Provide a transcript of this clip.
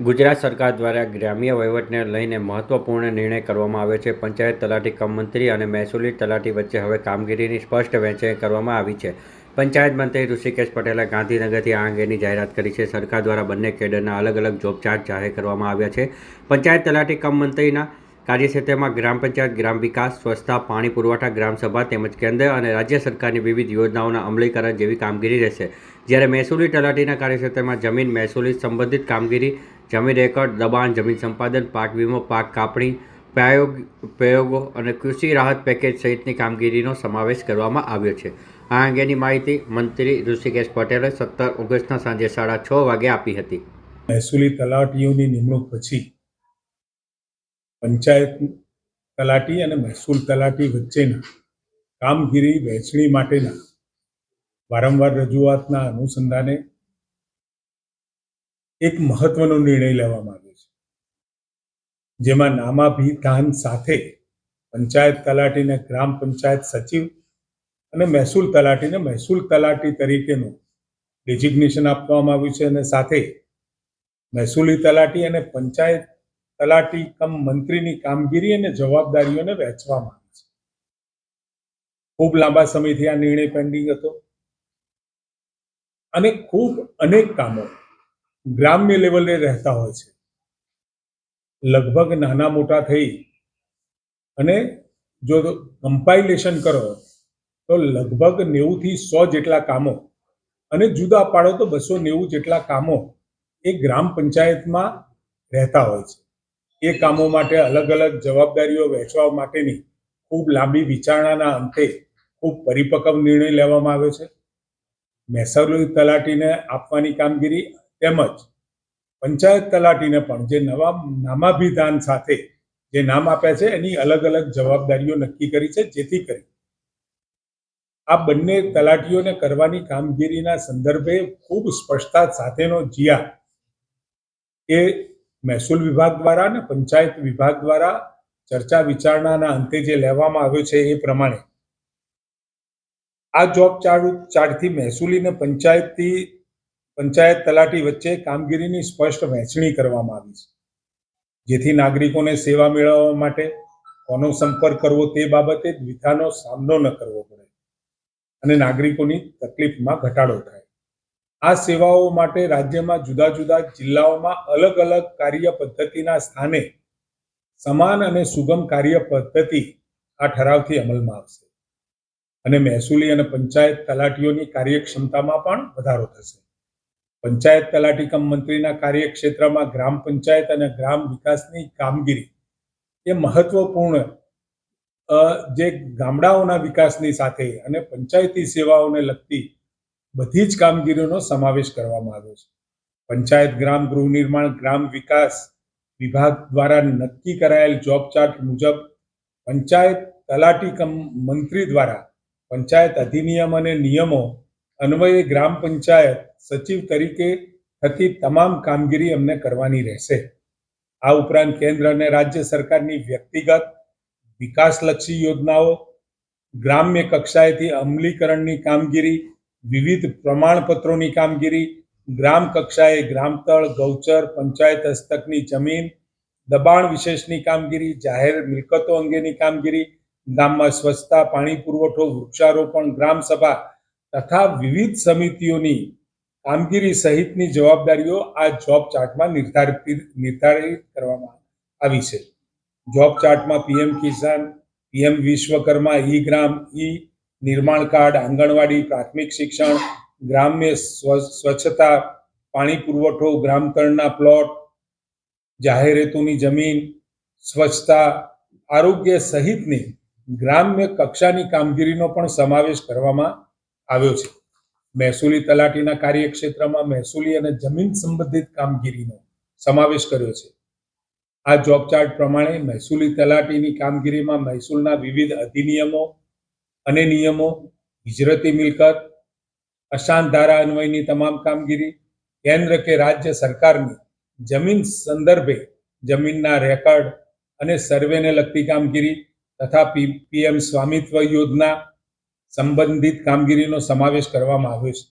ગુજરાત સરકાર દ્વારા ગ્રામ્ય વહીવટને લઈને મહત્વપૂર્ણ નિર્ણય કરવામાં આવ્યો છે. પંચાયત તલાટી કમ મંત્રી અને મહેસૂલી તલાટી વચ્ચે હવે કામગીરીની સ્પષ્ટ વહેંચણી કરવામાં આવી છે. પંચાયત મંત્રી ઋષિકેશ પટેલે ગાંધીનગરથી આ અંગેની જાહેરાત કરી છે. સરકાર દ્વારા બંને કેડરના અલગ અલગ જોબ ચાર્ટ જાહેર કરવામાં આવ્યા છે. પંચાયત તલાટી કમ મંત્રીના કાર્યક્ષેત્રમાં ગ્રામ પંચાયત, ગ્રામ વિકાસ, સ્વચ્છતા, પાણી પુરવઠા, ગ્રામસભા તેમજ કેન્દ્ર અને રાજ્ય સરકારની વિવિધ યોજનાઓના અમલીકરણ જેવી કામગીરી રહેશે. જ્યારે મહેસૂલી તલાટીના કાર્યક્ષેત્રમાં જમીન મહેસૂલી સંબંધિત કામગીરી, જમીન રેકોર્ડ, દબાણ, જમીન સંપાદન, પાક વીમો, પાક કાપણી, પ્રયોગો અને કૃષિ રાહત પેકેજ સહિતની કામગીરીનો સમાવેશ કરવામાં આવ્યો છે. આ અંગેની માહિતી મંત્રી ઋષિકેશ પટેલે 17 ઓગસ્ટના સાંજે 6:30 વાગે આપી હતી. મહેસૂલી તલાટીઓની નિમણૂક પછી પંચાયત તલાટી અને મહેસૂલ તલાટી વચ્ચેના કામગીરી વહેંચણી માટેના વારંવાર રજૂઆતના અનુસંધાને એક મહત્વનો નિર્ણય લેવામાં આવ્યો છે, જેમાં નામાભિધાન સાથે પંચાયત તલાટીને ગ્રામ પંચાયત સચિવ અને મહેસૂલ તલાટીને મહેસૂલ તલાટી તરીકેનું ડેઝિગ્નેશન આપવામાં આવ્યું છે અને સાથે મહેસૂલી તલાટી અને પંચાયત તલાટી કમ મંત્રીની કામગીરી અને જવાબદારીઓને વહેંચવામાં આવી છે. ખૂબ લાંબા સમયથી આ નિર્ણય પેન્ડિંગ હતો અને ખૂબ અનેક કામો ગ્રામ્ય લેવલે રહેતા હોય છે. લગભગ નાના મોટા થઈ અને જો કમ્પાઇલેશન કરો તો લગભગ 90 થી 100 જેટલા કામો અને જુદા પાડો તો 290 જેટલા કામો એ ગ્રામ પંચાયતમાં રહેતા હોય છે. એ કામો માટે અલગ અલગ જવાબદારીઓ વહેંચવા માટેની ખૂબ લાંબી વિચારણાના અંતે ખૂબ પરિપક્વ નિર્ણય લેવામાં આવ્યો છે. મહેસૂલી તલાટીને આપવાની કામગીરી તેમજ પંચાયત તલાટીને પણ જે નવા નામાભિધાન સાથે જે નામ આપ્યા છે એની અલગ અલગ જવાબદારીઓ નક્કી કરી છે, જેથી કરી આ બંને તલાટીઓને કરવાની કામગીરીના સંદર્ભે ખૂબ સ્પષ્ટતા સાથેનો જીઆર એ મહેસૂલ વિભાગ દ્વારા અને પંચાયત વિભાગ દ્વારા ચર્ચા વિચારણાના અંતે જે લેવામાં આવ્યો છે એ પ્રમાણે આ જોબ ચાર્ટથી મહેસૂલી અને પંચાયત તલાટી વચ્ચે કામગીરીની સ્પષ્ટ વહેંચણી કરવામાં આવી છે, જેથી નાગરિકોને સેવા મેળવવા માટે કોનો સંપર્ક કરવો તે બાબતે દ્વિધાનો સામનો ન કરવો પડે અને નાગરિકોની તકલીફમાં ઘટાડો થાય. આ સેવાઓ માટે રાજ્યમાં જુદા જુદા જિલ્લાઓમાં અલગ અલગ કાર્ય પદ્ધતિના સ્થાને સમાન અને સુગમ કાર્ય પદ્ધતિ આ ઠરાવથી અમલમાં આવશે અને મહેસૂલી અને પંચાયત તલાટીઓની કાર્યક્ષમતામાં પણ વધારો થશે. પંચાયત તલાટી કમ મંત્રીના કાર્યક્ષેત્રમાં ગ્રામ પંચાયત અને ગ્રામ વિકાસની કામગીરી એ મહત્વપૂર્ણ જે ગામડાઓના વિકાસની સાથે અને પંચાયતી સેવાઓને લગતી બધી જ કામગીરીનો સમાવેશ કરવામાં આવ્યો છે. પંચાયત ગ્રામ ગૃહ નિર્માણ ગ્રામ વિકાસ વિભાગ દ્વારા નક્કી કરાયેલ જોબ ચાર્ટ મુજબ પંચાયત તલાટી કમ મંત્રી દ્વારા પંચાયત અધિનિયમ અને નિયમો અન્વયે ગ્રામ પંચાયત સચિવ તરીકે થતી તમામ કામગીરી અમને કરવાની રહેશે. આ ઉપરાંત કેન્દ્ર અને રાજ્ય સરકારની વ્યક્તિગત વિકાસલક્ષી યોજનાઓ, ગ્રામ્ય કક્ષાએથી અમલીકરણની કામગીરી, વિવિધ પ્રમાણપત્રોની કામગીરી, ગ્રામ કક્ષાએ ગ્રામતળ, ગૌચર, પંચાયત હસ્તકની જમીન, દબાણ વિશેષની કામગીરી, જાહેર મિલકતો અંગેની કામગીરી, ગામમાં સ્વચ્છતા, પાણી પુરવઠો, વૃક્ષારોપણ, ગ્રામસભા તથા વિવિધ સમિતિઓની કામગીરી સહિતની જવાબદારીઓ આ જોબ ચાર્ટમાં નિર્ધારિત કરવામાં આવી છે. જોબ ચાર્ટમાં પીએમ કિસાન, પીએમ વિશ્વકર્મા, ઈ ગ્રામ, ઈ નિર્માણ કાર્ડ, આંગણવાડી, પ્રાથમિક શિક્ષણ, ગ્રામ્ય સ્વચ્છતા, પાણી પુરવઠો, ગ્રામતળના પ્લોટ, જાહેર હેતુની જમીન, સ્વચ્છતા, આરોગ્ય સહિતની ગ્રામ્ય કક્ષાની કામગીરીનો પણ સમાવેશ કરવામાં આવ્યો છે. મહેસૂલી તલાટીના કાર્યક્ષેત્રમાં મહેસૂલી અને જમીન સંબંધિત કામગીરીનો સમાવેશ કર્યો છે. આ જોબ ચાર્ટ પ્રમાણે મહેસૂલી તલાટીની કામગીરીમાં મહેસૂલના વિવિધ અધિનિયમો અને નિયમો, હિજરતી મિલકત, અશાંત ધારા અન્વયની તમામ કામગીરી, કેન્દ્ર કે રાજ્ય સરકારની જમીન સંદર્ભે જમીનના રેકર્ડ અને સર્વેને લગતી કામગીરી તથા પીએમ સ્વામિત્વ યોજના સંબંધિત કામગીરીનો સમાવેશ કરવામાં આવ્યો છે.